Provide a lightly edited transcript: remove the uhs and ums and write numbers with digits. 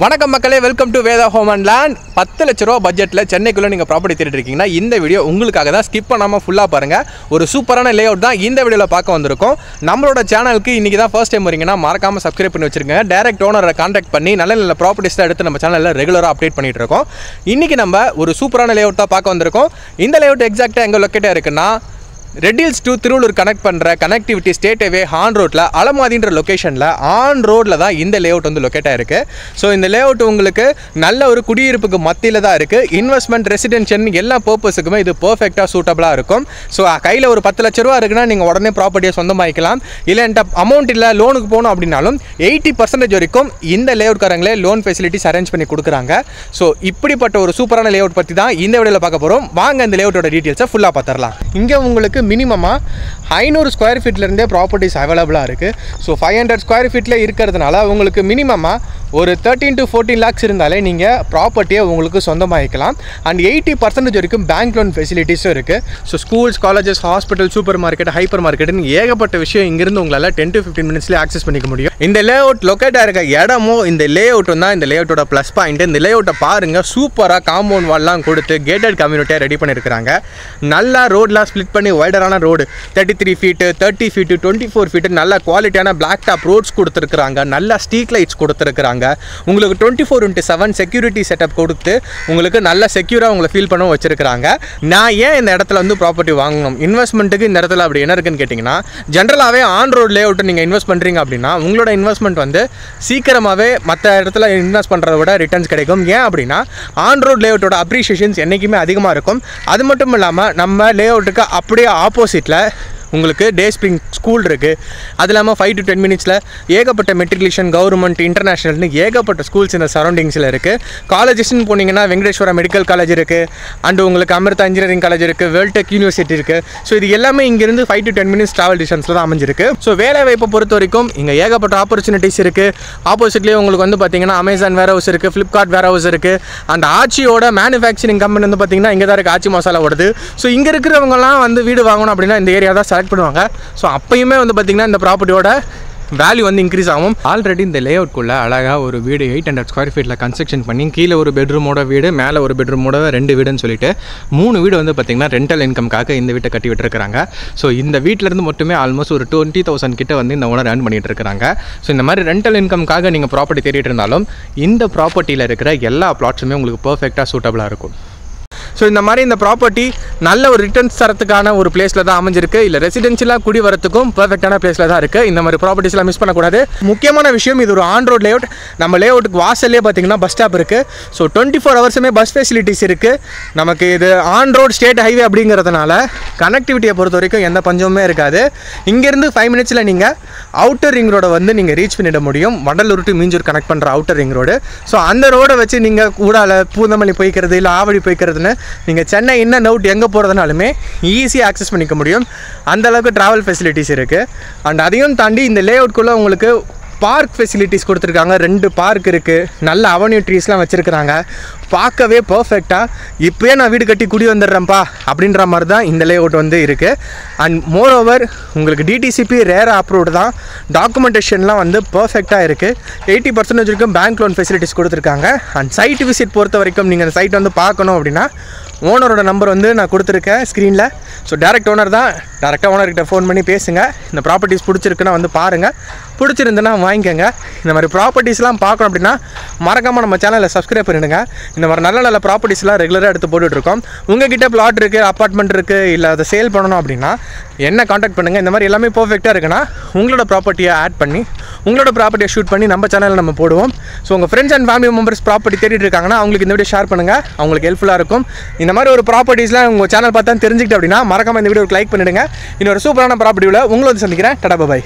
வணக்கம் மக்களே, welcome to Vedha home and land. 10 லட்ச ரூபா பட்ஜெட்டில் சென்னைக்குள்ளே நீங்கள் ப்ராப்பர்ட்டி தேடிட்டு இருக்கீங்கன்னா இந்த வீடியோ உங்களுக்காக தான். ஸ்கிப் பண்ணாமல் ஃபுல்லாக பாருங்கள். ஒரு சூப்பரான லே அவுட் தான் இந்த வீடியோவில் பார்க்க வந்திருக்கோம். நம்மளோட சேனலுக்கு இன்றைக்கி தான் ஃபர்ஸ்ட் டைம் வரீங்கன்னா மறக்காமல் சப்ஸ்கிரைப் பண்ணி வச்சுருக்கேன். டேரக்ட் ஓனரை கான்டாக்ட் பண்ணி நல்ல நல்ல ப்ராப்பர்ட்டிஸ் தான் எடுத்து நம்ம சேனலில் ரெகுலராக அப்டேட் பண்ணிகிட்டு இருக்கோம். இன்றைக்கி நம்ம ஒரு சூப்பரான லே அவுட் தான் பார்க்க வந்திருக்கோம். இந்த லே அவுட் எக்ஸாக்டாக எங்கே லொக்கேட்டாக இருக்குன்னா, red hills to Tiruvallur connect பண்ணுற கனெக்டிவிட்டி ஸ்டேட் ஹைவே ஆன் ரோட்டில் அலமாதின்ற லொக்கேஷனில் ஆன் ரோடில் தான் இந்த லே அவுட் வந்து லொக்கேட்டாக இருக்குது. ஸோ இந்த லே அவுட் உங்களுக்கு நல்ல ஒரு குடியிருப்புக்கு மத்தியில் தான் இருக்குது. இன்வெஸ்ட்மெண்ட், ரெசிடென்ஷியல் எல்லா பர்பஸுக்குமே இது பர்ஃபெக்டாக சூட்டபுளாக இருக்கும். ஸோ கையில் ஒரு 10 லட்ச ரூபா இருக்குன்னா நீங்கள் உடனே ப்ராப்பர்ட்டியை சொந்தமாக்கலாம். இல்லை என்கிட்ட அமௌண்ட் இல்லை, லோனுக்கு போகணும் அப்படின்னாலும் 80% வரைக்கும் இந்த லே அவுட்காரங்களே லோன் ஃபெசிலிட்டிஸ் அரேஞ்ச் பண்ணி கொடுக்குறாங்க. ஸோ இப்படிப்பட்ட ஒரு சூப்பரான லே அவுட் பற்றி தான் இந்த வீடியோவில் பார்க்க போகிறோம். வாங்க இந்த லே அவுட்டோட டீட்டெயில்ஸை ஃபுல்லாக பார்த்துடலாம். இங்கே உங்களுக்கு மினிமமாக 500 ஸ்கொயர் ஃபீட்லேருந்தே ப்ராப்பர்ட்டிஸ் அவைலபிளாக இருக்குது. ஸோ 500 ஸ்கொயர் ஃபீட்டில் இருக்கிறதுனால உங்களுக்கு மினிமமாக ஒரு 13 to 14 lakhs இருந்தாலே நீங்கள் ப்ராப்பர்ட்டியை உங்களுக்கு சொந்தமாகிக்கலாம். அண்ட் 80% வரைக்கும் பேங்க் லோன் ஃபெசிலிட்டிஸும் இருக்குது. So schools, colleges, hospital, super market, hyper மார்க்கெட்டுன்னு ஏகப்பட்ட விஷயம் இங்கேருந்து உங்களால் 10 to 15 minutesலேயே ஆக்சஸ் பண்ணிக்க முடியும். இந்த லே அவுட் லொக்கேட்டாக இருக்க இடமும் இந்த லே அவுட்டும் தான் இந்த லே அவுட்டோட ப்ளஸ் பாயிண்ட். இந்த லே அவுட்டை பாருங்கள், சூப்பராக காம்பவுண்ட் வால்லாம் கொடுத்து கேட்டட் கம்யூனிட்டியாக ரெடி பண்ணியிருக்கிறாங்க. நல்லா ரோடெலாம் ஸ்ப்ளிட் பண்ணி வைடரான ரோடு 33 feet, 30 feet, 24 feet நல்ல குவாலிட்டியான பிளாக் டாப் ரோட்ஸ் கொடுத்துருக்குறாங்க. நல்ல ஸ்ட்ரீட் லைட்ஸ் கொடுத்துருக்குறாங்க. உங்களுக்கு 24/7 செக்யூரிட்டி செட்டப் கொடுத்து உங்களுக்கு நல்ல செக்யூராக உங்களை ஃபீல் பண்ண வச்சுருக்கிறாங்க. நான் ஏன் இந்த இடத்துல வந்து ப்ராப்பர்ட்டி வாங்கணும், இன்வெஸ்ட்மெண்ட்டுக்கு இந்த இடத்துல அப்படி என்ன இருக்குன்னு கேட்டிங்கன்னா, ஜென்ரலாகவே ஆன் ரோட் லே அவுட்டு நீங்கள் இன்வெஸ்ட் பண்ணுறீங்க அப்படின்னா உங்களோட இன்வெஸ்ட்மெண்ட் வந்து சீக்கிரமாகவே மற்ற இடத்துல இன்வெஸ்ட் பண்ணுறத விட ரிட்டர்ன்ஸ் கிடைக்கும். ஏன் அப்படின்னா ஆன் ரோட் லே அவுட்டோட அப்ரிஷியேஷன்ஸ் என்றைக்குமே அதிகமாக இருக்கும். அது மட்டும் இல்லாமல் நம்ம லே அவுட்டுக்கு அப்படியே ஆப்போசிட்டில் உங்களுக்கு டே ஸ்ப்ரிங் ஸ்கூல் இருக்குது. அது இல்லாமல் 5 to 10 minutesல ஏகப்பட்ட மெட்ரிகுலேஷன், கவர்மெண்ட், இன்டர்நேஷ்னல்னு ஏகப்பட்ட ஸ்கூல்ஸ் இந்த சரௌண்டிங்ஸில் இருக்குது. காலேஜஸ்ன்னு போனீங்கன்னா வெங்கடேஸ்வரா மெடிக்கல் காலேஜ் இருக்குது. அண்டு உங்களுக்கு அமிர்தா இன்ஜினியரிங் காலேஜ் இருக்குது, வேர்ல்டெக் யூனிவர்சிட்டி இருக்குது. ஸோ இது எல்லாமே இங்கேருந்து 5 to 10 minutes ட்ராவல் டிஸ்டன்ஸில் தான் அமைஞ்சிருக்கு. ஸோ வேலை வாய்ப்பை பொறுத்த வரைக்கும் இங்கே ஏகப்பட்ட ஆப்பர்ச்சுனிட்டிஸ் இருக்குது. ஆப்போசிட்லேயே உங்களுக்கு வந்து பார்த்தீங்கன்னா அமேசான் வேர் ஹவுஸ் இருக்குது, ஃப்ளிப்கார்ட் வேர் ஹவுஸ் இருக்குது. அந்த ஆச்சியோட மேனுஃபேக்சரிங் கம்பெனி வந்து பார்த்தீங்கன்னா இங்கே தான் இருக்குது, ஆச்சி மசாலா ஓடுது. ஸோ இங்கே இருக்கிறவங்கலாம் வந்து வீடு வாங்கணும் அப்படின்னா இந்த ஏரியா தான் செலக்ட் பண்ணுவாங்க. ஸோ அப்பயுமே வந்து பார்த்திங்கன்னா இந்த ப்ராப்பர்ட்டியோட வேல்யூ வந்து இன்க்ரீஸ் ஆகும். ஆல்ரெடி இந்த லே அவுட்குள்ளே அழகாக ஒரு வீடு 800 ஸ்கொயர் ஃபீட்டில் கன்ஸ்ட்ரக்ஷன் பண்ணி கீழே ஒரு பெட்ரூமோட வீடு, மேலே ஒரு பெட்ரூமோட 2 வீடுன்னு சொல்லிட்டு 3 வீடு வந்து பார்த்திங்கன்னா ரெண்டல் இன்கம்காக இந்த வீட்டை கட்டி விட்டுருக்காங்க. ஸோ இந்த வீட்டிலேருந்து மட்டுமே ஆல்மோஸ்ட் ஒரு 20,000 கிட்ட வந்து இந்த ஓனர் ஏர்ன் பண்ணிகிட்டு இருக்காங்க. ஸோ இந்த மாதிரி ரெண்டல் இன்கம்காக நீங்கள் ப்ராப்பர்ட்டி தேடிட்டு இருந்தாலும் இந்த ப்ராப்பர்ட்டியில் இருக்கிற எல்லா பிளாட்ஸுமே உங்களுக்கு பர்ஃபெக்டாக சூட்டபுளாக இருக்கும். ஸோ இந்த மாதிரி இந்த ப்ராப்பர்ட்டி நல்ல ஒரு ரிட்டர்ன்ஸ் தரத்துக்கான ஒரு பிளேஸில் தான் அமைஞ்சிருக்கு. இல்லை ரெசிடென்ஷியலாக குடி வரத்துக்கும் பர்ஃபெக்டான பிளேஸில் தான் இருக்குது. இந்த மாதிரி ப்ராப்பர்ட்டிஸ்லாம் மிஸ் பண்ணக்கூடாது. முக்கியமான விஷயம், இது ஒரு ஆன் ரோட் லே அவுட். நம்ம லே அவுட்டுக்கு வாசல்லே பார்த்தீங்கன்னா பஸ் ஸ்டாப் இருக்குது. ஸோ 24 hours பஸ் ஃபெசிலிட்டிஸ் இருக்குது. நமக்கு இது ஆன் ரோட் ஸ்டேட் ஹைவே அப்படிங்கிறதுனால கனெக்டிவிட்டியை பொறுத்த வரைக்கும் எந்த பஞ்சமுமே இருக்காது. இங்கேருந்து 5 minutesல நீங்கள் அவுட்டர் ரிங் ரோடை வந்து நீங்கள் ரீச் பண்ணிட முடியும். வண்டலூர் டு மீஞ்சூர் கனெக்ட் பண்ணுற அவுட்டர் ரிங் ரோடு. ஸோ அந்த ரோடை வச்சு நீங்கள் கூடால பூந்தமல்லி போய்க்கிறது, இல்லை ஆவடி போய்க்கிறதுன்னு நீங்கள் சென்னை இன்னும் அவுட் எங்கே போகிறதுனாலுமே ஈஸியாக ஆக்சஸ் பண்ணிக்க முடியும். அந்தளவுக்கு ட்ராவல் ஃபெசிலிட்டிஸ் இருக்குது. அண்ட் அதையும் தாண்டி இந்த லே அவுட்குள்ளே உங்களுக்கு பார்க் ஃபெசிலிட்டிஸ் கொடுத்துருக்காங்க. 2 பார்க் இருக்குது. நல்ல அவென்யூ ட்ரீஸ்லாம் வச்சுருக்கிறாங்க. பார்க்கவே பர்ஃபெக்டாக இப்போயே நான் வீடு கட்டி குடி வந்துடுறேன்ப்பா அப்படின்ற மாதிரி தான் இந்த லே அவுட் வந்து இருக்குது. அண்ட் மோர் ஓவர் உங்களுக்கு டிடிசிபி ரேர் அப்ரூவ்டு தான். டாக்குமெண்டேஷன்லாம் வந்து பர்ஃபெக்டாக இருக்குது. 80% வரைக்கும் பேங்க் லோன் ஃபெசிலிட்டிஸ் கொடுத்துருக்காங்க. அண்ட் சைட் விசிட் பொறுத்த வரைக்கும் நீங்கள் அந்த சைட் வந்து பார்க்கணும் அப்படின்னா ஓனரோட நம்பர் வந்து நான் கொடுத்துருக்கேன் ஸ்க்ரீனில். ஸோ டேரக்ட் ஓனர் தான். டேரெக்டாக ஓனர்கிட்ட ஃபோன் பண்ணி பேசுங்க. இந்த ப்ராப்பர்ட்டிஸ் பிடிச்சிருக்குன்னா வந்து பாருங்கள், பிடிச்சிருந்துன்னா வாங்கிக்கோங்க. இந்த மாதிரி ப்ராப்பர்ட்டிஸ்லாம் பார்க்கணும் அப்படின்னா மறக்காமல் நம்ம சேனலில் சப்ஸ்கிரைப் பண்ணிடுங்க. இந்த மாதிரி நல்ல நல்ல ப்ராப்பர்ட்டிஸ்லாம் ரெகுலராக எடுத்து போட்டுட்ருக்கோம். உங்கள்கிட்ட பிளாட் இருக்குது, அப்பார்ட்மெண்ட் இருக்குது, இல்லை அதை சேல் பண்ணணும் அப்படின்னா என்ன காண்டாக்ட் பண்ணுங்கள். இந்த மாதிரி எல்லாமே பர்ஃபெக்டாக இருக்குன்னா உங்களோட ப்ராப்பர்ட்டியை ஆட் பண்ணி உங்களோட ப்ராப்பர்ட்டியை ஷூட் பண்ணி நம்ம சேனலில் நம்ம போடுவோம். ஸோ உங்கள் friends and family members property தேடிட்டு இருக்காங்கன்னா அவங்களுக்கு இந்த வீடியோ ஷேர் பண்ணுங்கள். அவங்களுக்கு ஹெல்ப்ஃபுல்லாக இருக்கும். இந்த மாதிரி ஒரு ப்ராப்பர்ட்டிஸ்லாம் உங்கள் சேனல் பார்த்தா தெரிஞ்சுக்கிட்டு அப்படின்னா மறக்காமல் இந்த வீடியோக்கு லைக் பண்ணிவிடுங்க. இன்னொரு சூப்பரான ப்ராப்பர்ட்டியில் உங்களை வந்து சந்திக்கிறேன். டாடா பாய்.